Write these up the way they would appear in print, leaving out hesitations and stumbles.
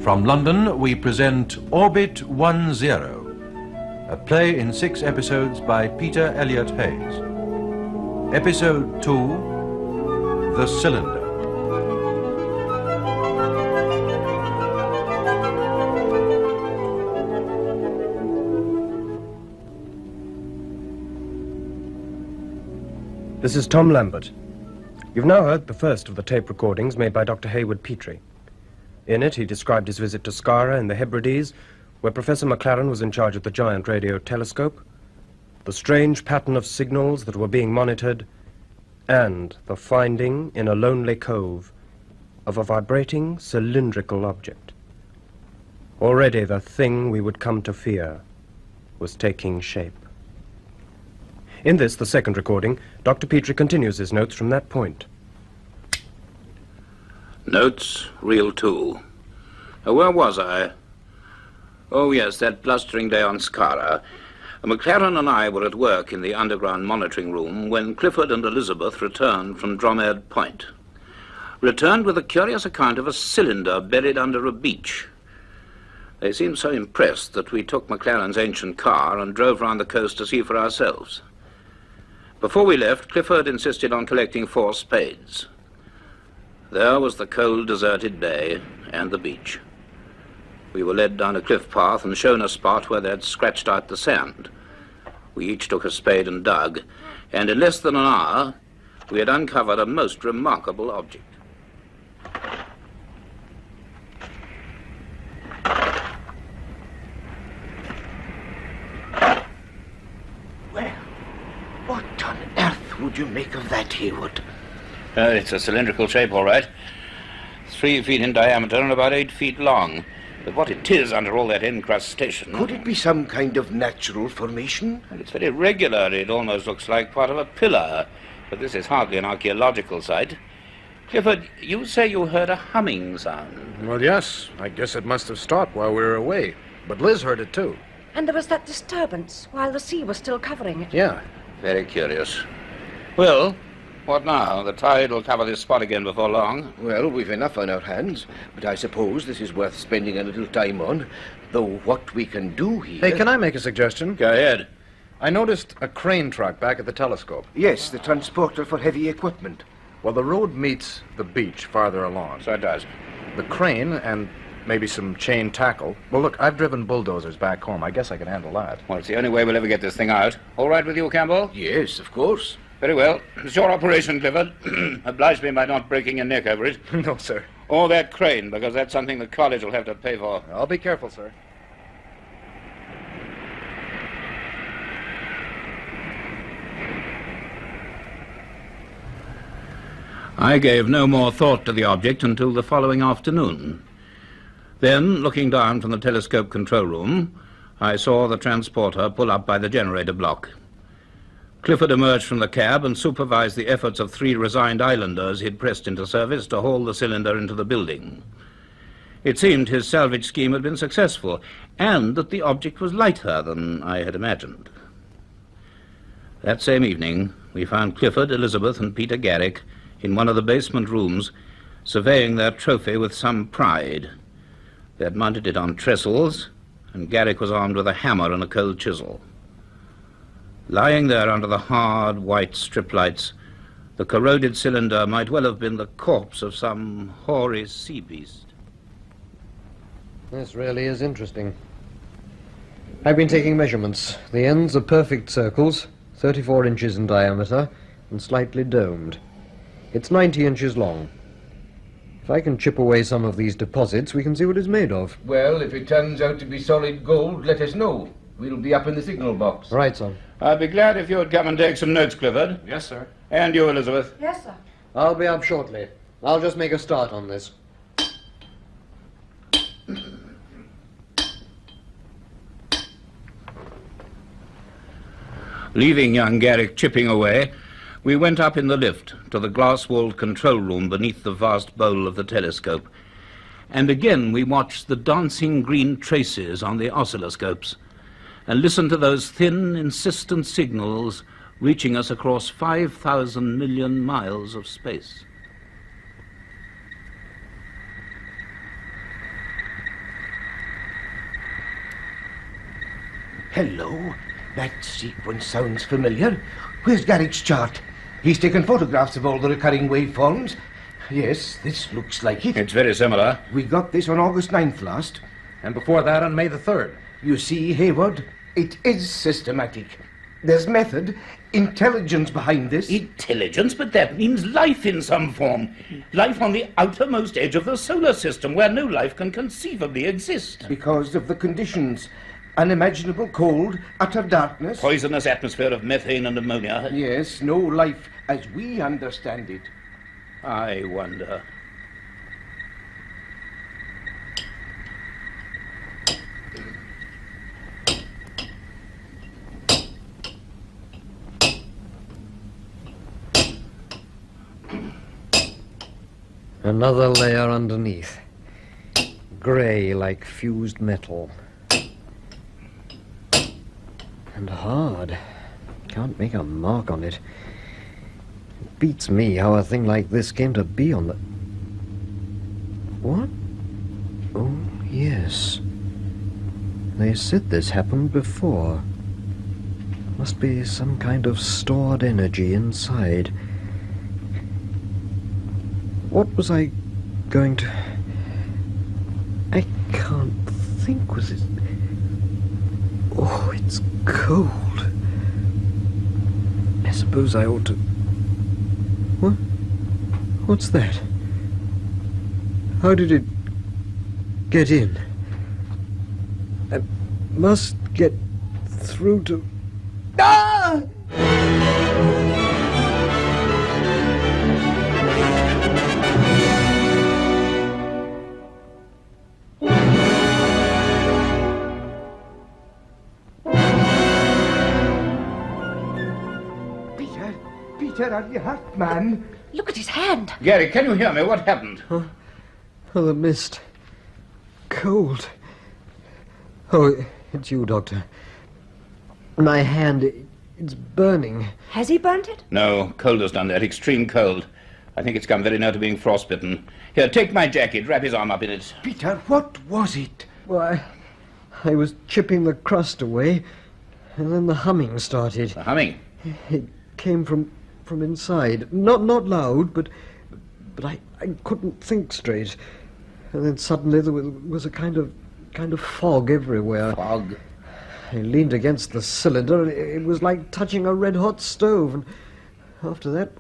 From London, we present Orbit 10, a play in 6 episodes by Peter Elliott Hayes. Episode 2, The Cylinder. This is Tom Lambert. You've now heard the first of the tape recordings made by Dr. Petrie. In it, he described his visit to Scara in the Hebrides, where Professor McLaren was in charge of the giant radio telescope, the strange pattern of signals that were being monitored, and the finding in a lonely cove of a vibrating cylindrical object. Already the thing we would come to fear was taking shape. In this, the second recording, Dr. Petrie continues his notes from that point. Notes, reel 2. Where was I? Oh, yes, that blustering day on Scara. McLaren and I were at work in the underground monitoring room when Clifford and Elizabeth returned from Dromede Point. Returned with a curious account of a cylinder buried under a beach. They seemed so impressed that we took McLaren's ancient car and drove round the coast to see for ourselves. Before we left, Clifford insisted on collecting 4 spades. There was the cold, deserted bay and the beach. We were led down a cliff path and shown a spot where they'd scratched out the sand. We each took a spade and dug, and in less than an hour, we had uncovered a most remarkable object. Well, what on earth would you make of that, Haywood? It's a cylindrical shape, all right. 3 feet in diameter and about 8 feet long. But what it is under all that incrustation... Could it be some kind of natural formation? Well, it's very regular. It almost looks like part of a pillar. But this is hardly an archaeological site. Clifford, you say you heard a humming sound. Well, yes. I guess it must have stopped while we were away. But Liz heard it, too. And there was that disturbance while the sea was still covering it. Yeah. Very curious. Well, what now? The tide will cover this spot again before long. Well, we've enough on our hands, but I suppose this is worth spending a little time on. Though what we can do here... Hey, can I make a suggestion? Go ahead. I noticed a crane truck back at the telescope. Yes, the transporter for heavy equipment. Well, the road meets the beach farther along. So it does. The crane and maybe some chain tackle. Well, look, I've driven bulldozers back home. I guess I can handle that. Well, it's the only way we'll ever get this thing out. All right with you, Campbell? Yes, of course. Very well. It's your operation, Clifford. Oblige me by not breaking your neck over it. No, sir. Or that crane, because that's something the college will have to pay for. I'll be careful, sir. I gave no more thought to the object until the following afternoon. Then, looking down from the telescope control room, I saw the transporter pull up by the generator block. Clifford emerged from the cab and supervised the efforts of 3 resigned islanders he'd pressed into service to haul the cylinder into the building. It seemed his salvage scheme had been successful, and that the object was lighter than I had imagined. That same evening, we found Clifford, Elizabeth, and Peter Garrick in one of the basement rooms, surveying their trophy with some pride. They had mounted it on trestles, and Garrick was armed with a hammer and a cold chisel. Lying there under the hard, white strip lights, the corroded cylinder might well have been the corpse of some hoary sea beast. This really is interesting. I've been taking measurements. The ends are perfect circles, 34 inches in diameter, and slightly domed. It's 90 inches long. If I can chip away some of these deposits, we can see what it's made of. Well, if it turns out to be solid gold, let us know. We'll be up in the signal box. Right, son. I'd be glad if you would come and take some notes, Clifford. Yes, sir. And you, Elizabeth. Yes, sir. I'll be up shortly. I'll just make a start on this. Leaving young Garrick chipping away, we went up in the lift to the glass-walled control room beneath the vast bowl of the telescope. And again we watched the dancing green traces on the oscilloscopes and listened to those thin, insistent signals reaching us across 5,000 million miles of space. Hello. That sequence sounds familiar. Where's Garrick's chart? He's taken photographs of all the recurring waveforms. Yes, this looks like it. It's very similar. We got this on August 9th last. And before that on May the 3rd. You see, Hayward, it is systematic. There's method, intelligence behind this. Intelligence? But that means life in some form. Life on the outermost edge of the solar system, where no life can conceivably exist. Because of the conditions. Unimaginable cold, utter darkness. Poisonous atmosphere of methane and ammonia. Yes, no life as we understand it. I wonder. Another layer underneath. Grey like fused metal. And hard. Can't make a mark on it. It beats me how a thing like this came to be on the... What? Oh, yes. They said this happened before. Must be some kind of stored energy inside. What was I going to... I can't think. Was it... Oh, it's cold. I suppose I ought to... What? What's that? How did it get in? I must get through to... Ah! Peter, are you hurt, man? Look at his hand. Gary, can you hear me? What happened? Oh, the mist. Cold. Oh, it's you, Doctor. My hand, it's burning. Has he burnt it? No, cold has done that. Extreme cold. I think it's come very near to being frostbitten. Here, take my jacket. Wrap his arm up in it. Peter, what was it? Why, I was chipping the crust away, and then the humming started. The humming? It came from inside. Not loud, but I couldn't think straight. And then suddenly there was a kind of fog everywhere. Fog? I leaned against the cylinder, and it was like touching a red-hot stove. And after that,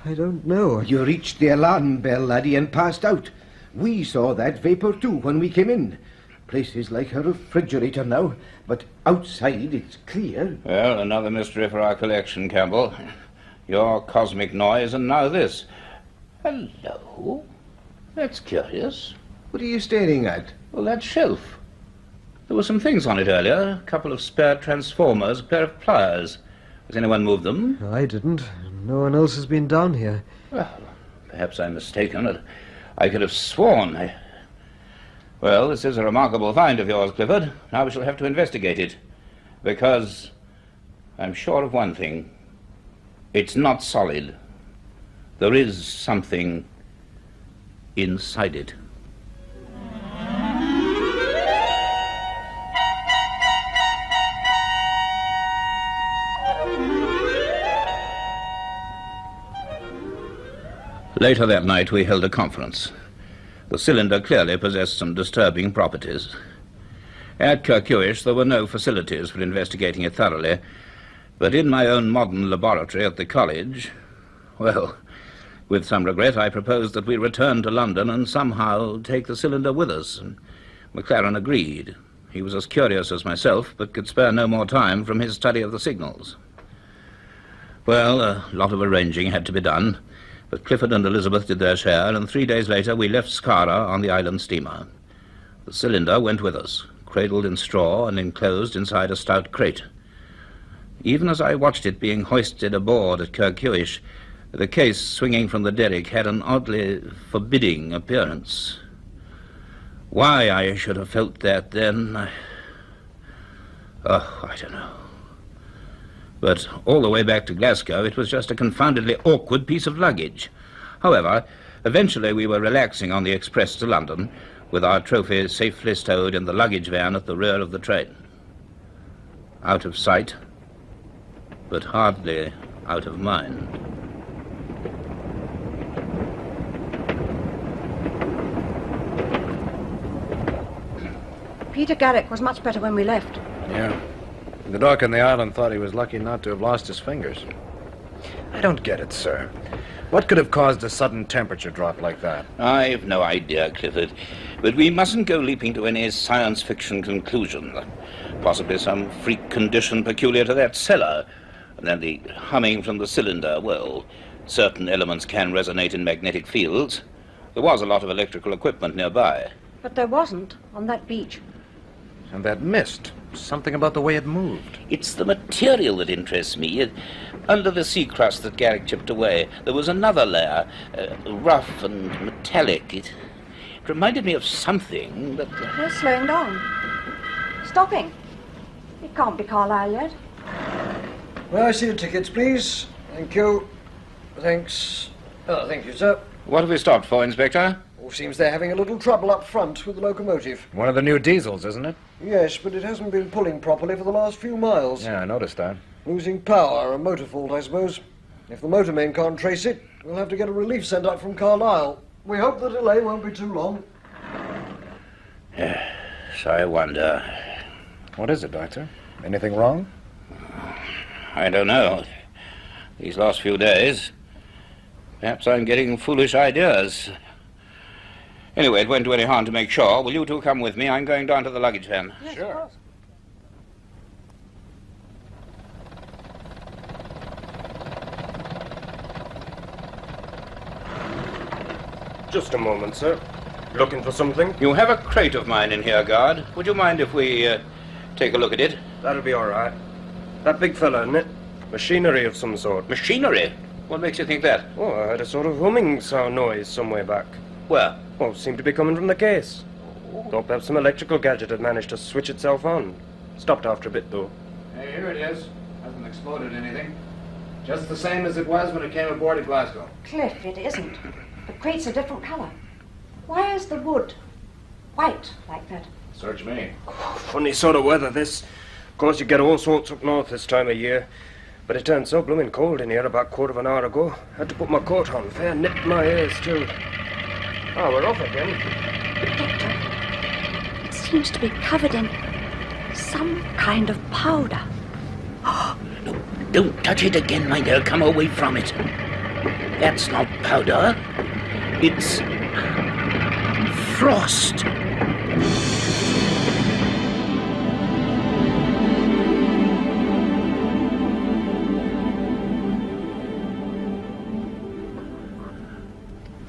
I don't know. You reached the alarm bell, laddie, and passed out. We saw that vapor too when we came in. Place is like a refrigerator now, but outside it's clear. Well, another mystery for our collection, Campbell. Your cosmic noise, and now this. Hello? That's curious. What are you staring at? Well, that shelf. There were some things on it earlier. A couple of spare transformers, a pair of pliers. Has anyone moved them? I didn't. No one else has been down here. Well, perhaps I'm mistaken, but I could have sworn. Well, this is a remarkable find of yours, Clifford. Now we shall have to investigate it. Because I'm sure of one thing. It's not solid. There is something inside it. Later that night we held a conference. The cylinder clearly possessed some disturbing properties. At Kirkhewish there were no facilities for investigating it thoroughly, but in my own modern laboratory at the college, well, with some regret I proposed that we return to London and somehow take the cylinder with us. And McLaren agreed. He was as curious as myself, but could spare no more time from his study of the signals. Well, a lot of arranging had to be done, but Clifford and Elizabeth did their share, and 3 days later we left Scara on the island steamer. The cylinder went with us, cradled in straw and enclosed inside a stout crate. Even as I watched it being hoisted aboard at Kirkhewish, the case swinging from the derrick had an oddly forbidding appearance. Why I should have felt that then, I don't know. But all the way back to Glasgow, it was just a confoundedly awkward piece of luggage. However, eventually we were relaxing on the express to London, with our trophy safely stowed in the luggage van at the rear of the train. Out of sight, but hardly out of mind. Peter Garrick was much better when we left. Yeah. The doc on the island thought he was lucky not to have lost his fingers. I don't get it, sir. What could have caused a sudden temperature drop like that? I've no idea, Clifford. But we mustn't go leaping to any science fiction conclusion. Possibly some freak condition peculiar to that cellar. And then the humming from the cylinder. Well, certain elements can resonate in magnetic fields. There was a lot of electrical equipment nearby. But there wasn't on that beach. And that mist. Something about the way it moved. It's the material that interests me. Under the sea crust that Garrick chipped away, there was another layer, rough and metallic. It reminded me of something, but... We're slowing down. Stopping. It can't be Carlisle yet. May I see your tickets, please? Thank you. Thanks. Oh, thank you, sir. What have we stopped for, Inspector? Oh, seems they're having a little trouble up front with the locomotive. One of the new diesels, isn't it? Yes, but it hasn't been pulling properly for the last few miles. Yeah, I noticed that. Losing power, a motor fault, I suppose. If the motormen can't trace it, we'll have to get a relief sent up from Carlisle. We hope the delay won't be too long. Yes, I wonder. What is it, Doctor? Anything wrong? I don't know. These last few days, perhaps I'm getting foolish ideas. Anyway, it won't do any harm to make sure. Will you two come with me? I'm going down to the luggage van. Yes, Sure. of course. Just a moment, sir. Looking for something? You have a crate of mine in here, guard. Would you mind if we take a look at it? That'll be all right. That big fella, isn't it? Machinery of some sort. Machinery? What makes you think that? Oh, I heard a sort of humming sound noise some way back. Where? Oh, seemed to be coming from the case. Thought perhaps some electrical gadget had managed to switch itself on. Stopped after a bit, though. Hey, here it is. Hasn't exploded anything. Just the same as it was when it came aboard at Glasgow. Cliff, it isn't. The crate's a different colour. Why is the wood white like that? Search me. Funny sort of weather, this. Of course, you get all sorts up north this time of year. But it turned so blooming cold in here about quarter of an hour ago. Had to put my coat on. Fair nipped my ears, too. Oh, we're off again. Doctor, it seems to be covered in some kind of powder. No, don't touch it again, my dear. Come away from it. That's not powder. It's frost.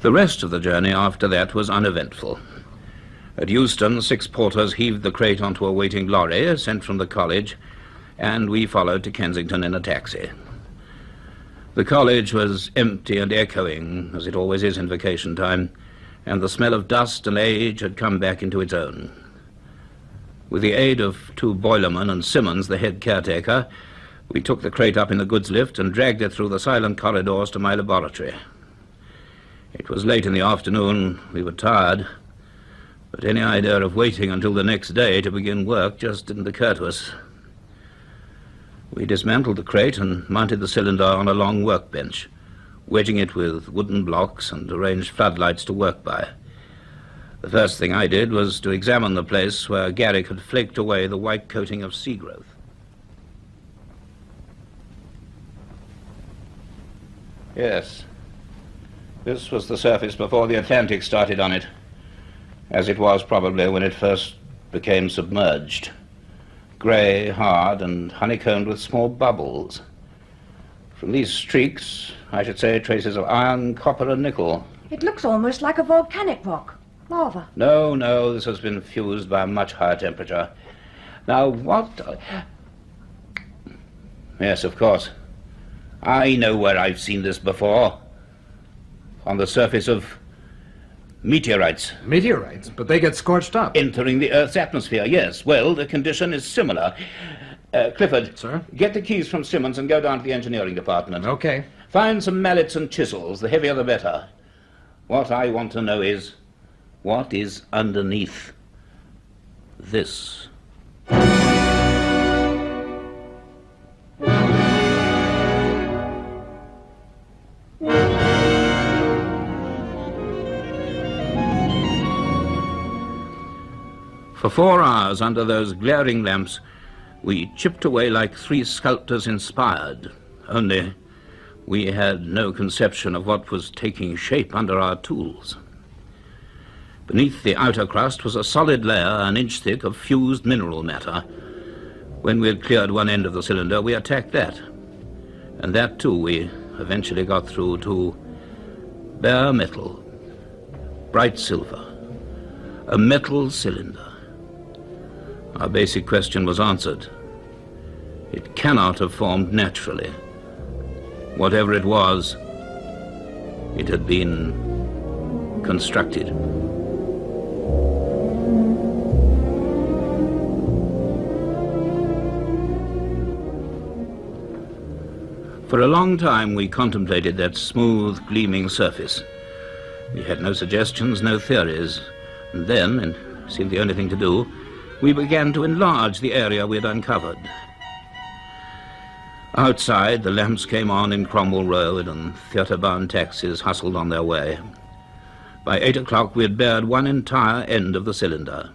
The rest of the journey after that was uneventful. At Euston, 6 porters heaved the crate onto a waiting lorry sent from the college, and we followed to Kensington in a taxi. The college was empty and echoing, as it always is in vacation time, and the smell of dust and age had come back into its own. With the aid of 2 boilermen and Simmons, the head caretaker, we took the crate up in the goods lift and dragged it through the silent corridors to my laboratory. It was late in the afternoon. We were tired, but any idea of waiting until the next day to begin work just didn't occur to us. We dismantled the crate and mounted the cylinder on a long workbench, wedging it with wooden blocks and arranged floodlights to work by. The first thing I did was to examine the place where Garrick had flaked away the white coating of sea growth. Yes. This was the surface before the Atlantic started on it, as it was probably when it first became submerged. Grey, hard, and honeycombed with small bubbles. From these streaks, I should say traces of iron, copper, and nickel. It looks almost like a volcanic rock. Lava. No, this has been fused by a much higher temperature. Now, what... Yes, of course. I know where I've seen this before. On the surface of meteorites. Meteorites? But they get scorched up. Entering the Earth's atmosphere, yes. Well, the condition is similar. Clifford. Sir? Get the keys from Simmons and go down to the engineering department. Okay. Find some mallets and chisels. The heavier the better. What I want to know is, what is underneath this? For 4 hours under those glaring lamps, we chipped away like 3 sculptors inspired, only we had no conception of what was taking shape under our tools. Beneath the outer crust was a solid layer, an inch thick, of fused mineral matter. When we had cleared one end of the cylinder, we attacked that. And that, too, we eventually got through to bare metal, bright silver, a metal cylinder. Our basic question was answered. It cannot have formed naturally. Whatever it was, it had been constructed. For a long time we contemplated that smooth, gleaming surface. We had no suggestions, no theories. And then, and it seemed the only thing to do, we began to enlarge the area we had uncovered. Outside, the lamps came on in Cromwell Road, and theatre-bound taxis hustled on their way. By 8 o'clock, we had bared one entire end of the cylinder.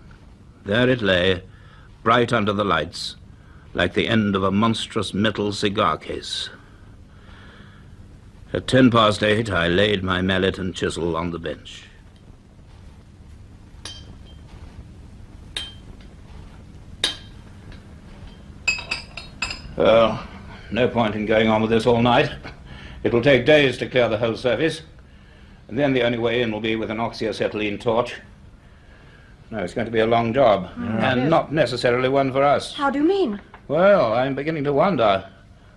There it lay, bright under the lights, like the end of a monstrous metal cigar case. At 8:10, I laid my mallet and chisel on the bench. Well, no point in going on with this all night. It'll take days to clear the whole surface, and then the only way in will be with an oxyacetylene torch. No, it's going to be a long job, and not necessarily one for us. How do you mean? Well, I'm beginning to wonder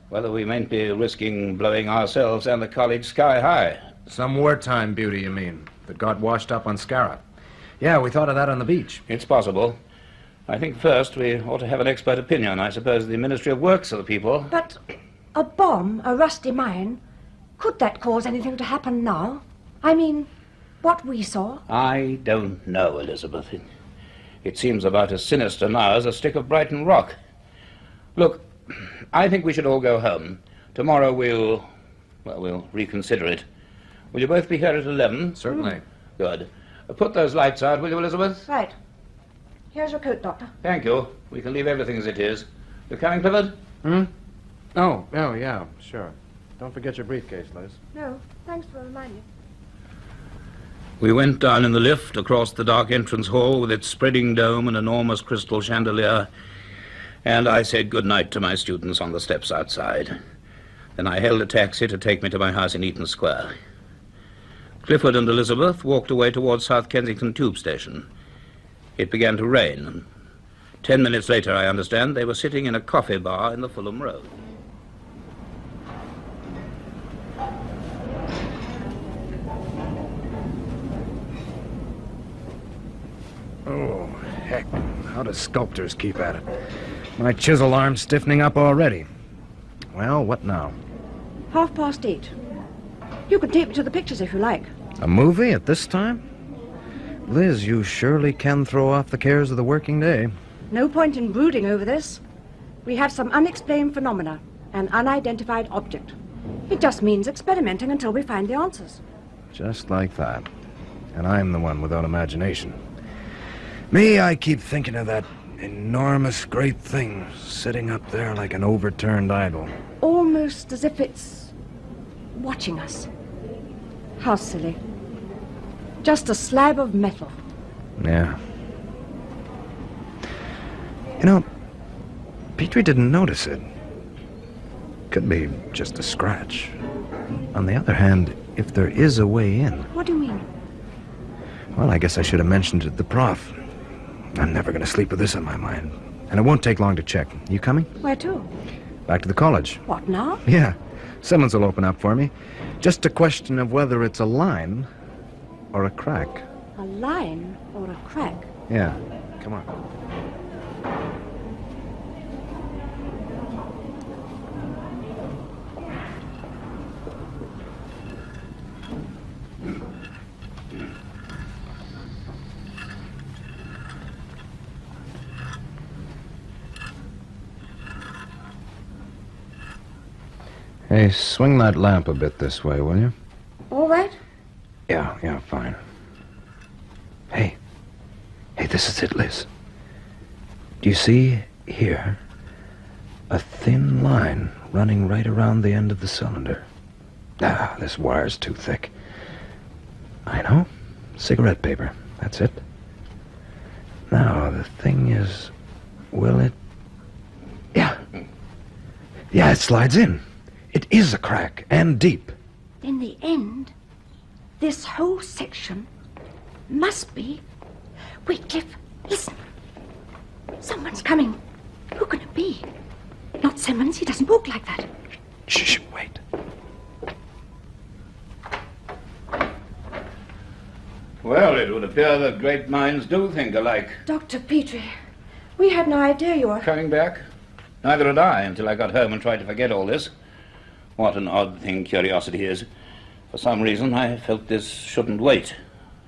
whether we mayn't be risking blowing ourselves and the college sky high. Some wartime beauty, you mean, that got washed up on Scara. Yeah, we thought of that on the beach. It's possible. I think first we ought to have an expert opinion. I suppose the Ministry of Works are the people. But a bomb, a rusty mine, could that cause anything to happen now? I mean, what we saw? I don't know, Elizabeth. It seems about as sinister now as a stick of Brighton rock. Look, I think we should all go home. Tomorrow we'll reconsider it. Will you both be here at 11? Certainly. Good. Put those lights out, will you, Elizabeth? Right. Here's your coat, Doctor. Thank you. We can leave everything as it is. You coming, Clifford? Oh, yeah, sure. Don't forget your briefcase, Liz. No, thanks for reminding. We went down in the lift across the dark entrance hall with its spreading dome and enormous crystal chandelier, and I said good night to my students on the steps outside. Then I hailed a taxi to take me to my house in Eaton Square. Clifford and Elizabeth walked away towards South Kensington Tube Station. It began to rain, and 10 minutes later, I understand, they were sitting in a coffee bar in the Fulham Road. Oh, heck. How do sculptors keep at it? My chisel arm's stiffening up already. Well, what now? 8:30. You can take me to the pictures if you like. A movie at this time? Liz, you surely can throw off the cares of the working day. No point in brooding over this. We have some unexplained phenomena, an unidentified object. It just means experimenting until we find the answers. Just like that. And I'm the one without imagination. Me, I keep thinking of that enormous great thing sitting up there like an overturned idol. Almost as if it's watching us. How silly. Just a slab of metal. Yeah. You know, Petrie didn't notice it. Could be just a scratch. On the other hand, if there is a way in... What do you mean? Well, I guess I should have mentioned it to the prof. I'm never going to sleep with this on my mind. And it won't take long to check. You coming? Where to? Back to the college. What, now? Yeah. Simmons will open up for me. Just a question of whether it's a line or a crack. A line or a crack? Yeah. Come on. Hey, swing that lamp a bit this way, will you? All right? Yeah, fine. Hey, this is it, Liz. Do you see here a thin line running right around the end of the cylinder? This wire's too thick. I know. Cigarette paper. That's it. Now, the thing is, will it... Yeah, it slides in. It is a crack, and deep. In the end, this whole section must be... Wait, Cliff, listen. Someone's coming. Who can it be? Not Simmons, he doesn't walk like that. Shh, wait. Well, it would appear that great minds do think alike. Dr. Petrie, we had no idea you were... Coming back? Neither had I until I got home and tried to forget all this. What an odd thing curiosity is. For some reason, I felt this shouldn't wait.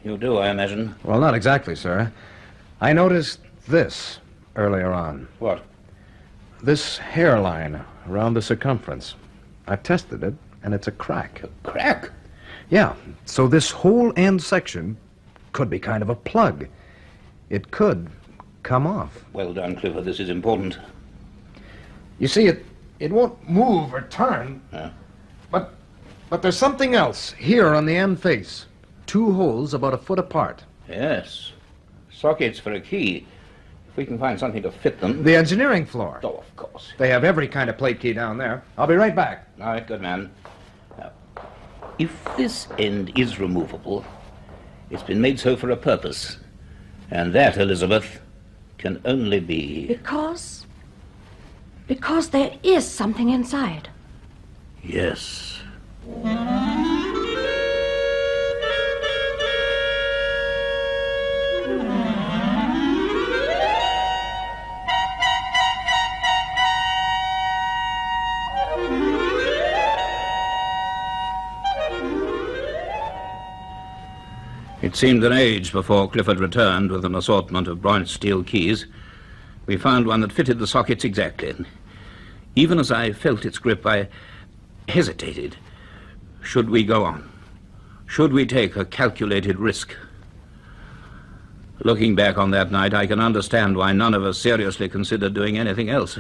You do, I imagine. Well, not exactly, sir. I noticed this earlier on. What? This hairline around the circumference. I've tested it, and it's a crack. A crack? Yeah, so this whole end section could be kind of a plug. It could come off. Well done, Clifford. This is important. You see, it won't move or turn, but there's something else here on the end face. 2 holes about a foot apart. Yes. Sockets for a key. If we can find something to fit them... The engineering floor. Oh, of course. They have every kind of plate key down there. I'll be right back. All right, good man. Now, if this end is removable, it's been made so for a purpose. And that, Elizabeth, can only be... Because there is something inside. Yes. It seemed an age before Clifford returned with an assortment of bright steel keys. We found one that fitted the sockets exactly. Even as I felt its grip, I hesitated. Should we go on? Should we take a calculated risk? Looking back on that night, I can understand why none of us seriously considered doing anything else.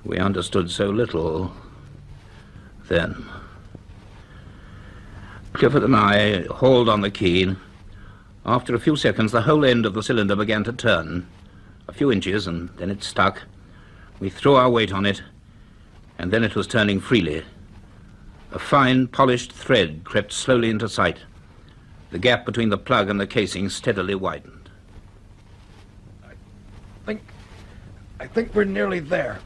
We understood so little then. Clifford and I hauled on the key. After a few seconds, the whole end of the cylinder began to turn. A few inches, and then it stuck. We threw our weight on it, and then it was turning freely. A fine, polished thread crept slowly into sight. The gap between the plug and the casing steadily widened. I think we're nearly there.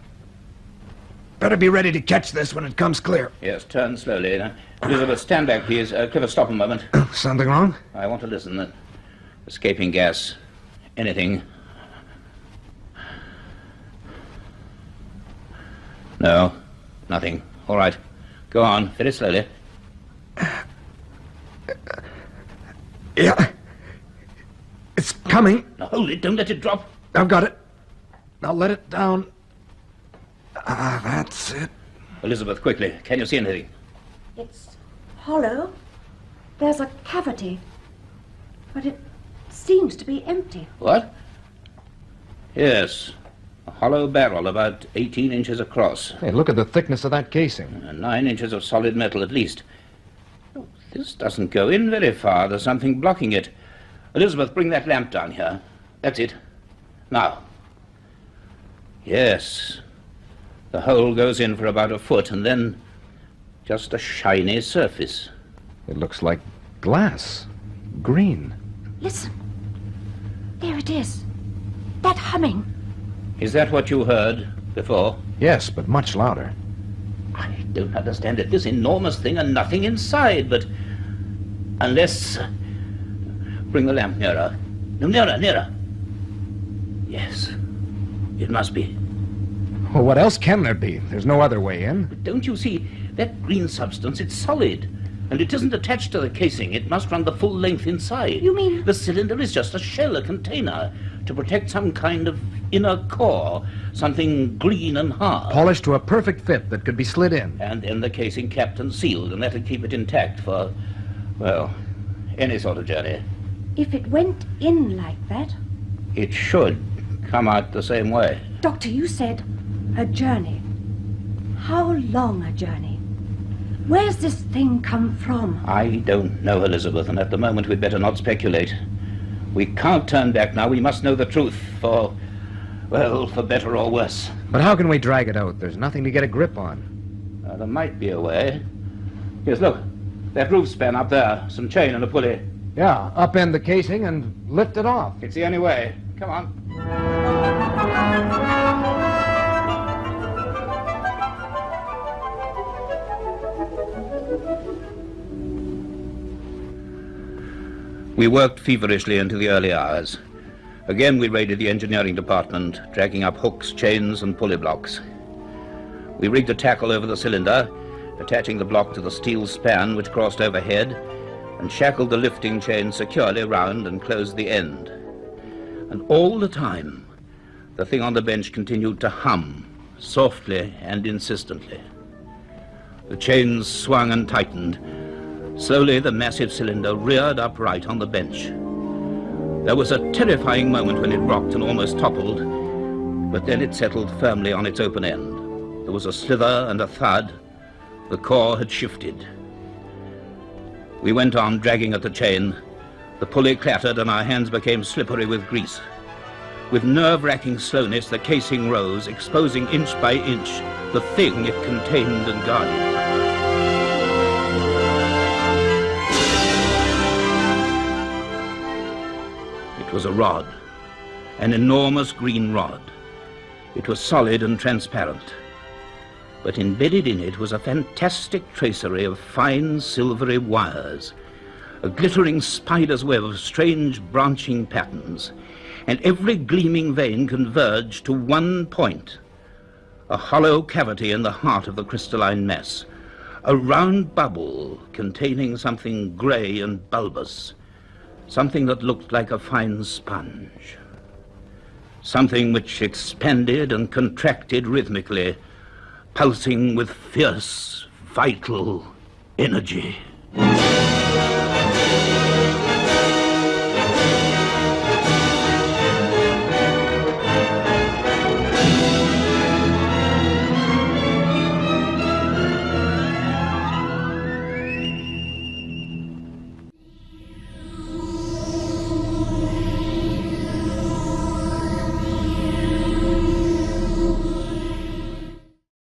Better be ready to catch this when it comes clear. Yes, turn slowly. Elizabeth, stand back, please. Clifford, stop a moment. Something wrong? I want to listen. Escaping gas. Anything. No, nothing. All right. Go on, very slowly. Yeah. It's coming. Now hold it, don't let it drop. I've got it. Now let it down. That's it. Elizabeth, quickly. Can you see anything? It's hollow. There's a cavity. But it seems to be empty. What? Yes. A hollow barrel about 18 inches across. Hey, look at the thickness of that casing. And 9 inches of solid metal at least. Oh, this doesn't go in very far. There's something blocking it. Elizabeth, bring that lamp down here. That's it. Now. Yes. The hole goes in for about a foot, and then just a shiny surface. It looks like glass. Green. Listen. There it is. That humming. Is that what you heard before? Yes, but much louder. I don't understand it. This enormous thing and nothing inside, but... Unless... Bring the lamp nearer. No, nearer. Yes. It must be. Well, what else can there be? There's no other way in. But don't you see? That green substance, it's solid. And it isn't attached to the casing. It must run the full length inside. You mean... The cylinder is just a shell, a container, to protect some kind of inner core, something green and hard. Polished to a perfect fit that could be slid in. And then the casing capped and sealed, and that'd keep it intact for, well, any sort of journey. If it went in like that... It should come out the same way. Doctor, you said a journey. How long a journey? Where's this thing come from? I don't know, Elizabeth, and at the moment we'd better not speculate. We can't turn back now. We must know the truth for, well, for better or worse. But how can we drag it out? There's nothing to get a grip on. There might be a way. Yes, look. That roof span up there. Some chain and a pulley. Yeah, upend the casing and lift it off. It's the only way. Come on. We worked feverishly into the early hours. Again we raided the engineering department, dragging up hooks, chains, and pulley blocks. We rigged a tackle over the cylinder, attaching the block to the steel span which crossed overhead, and shackled the lifting chain securely round and closed the end. And all the time, the thing on the bench continued to hum, softly and insistently. The chains swung and tightened. Slowly, the massive cylinder reared upright on the bench. There was a terrifying moment when it rocked and almost toppled, but then it settled firmly on its open end. There was a slither and a thud. The core had shifted. We went on dragging at the chain. The pulley clattered and our hands became slippery with grease. With nerve-wracking slowness, the casing rose, exposing inch by inch the thing it contained and guarded. It was a rod, an enormous green rod. It was solid and transparent, but embedded in it was a fantastic tracery of fine silvery wires, a glittering spider's web of strange branching patterns, and every gleaming vein converged to one point, a hollow cavity in the heart of the crystalline mass, a round bubble containing something grey and bulbous, something that looked like a fine sponge, something which expanded and contracted rhythmically, pulsing with fierce, vital energy.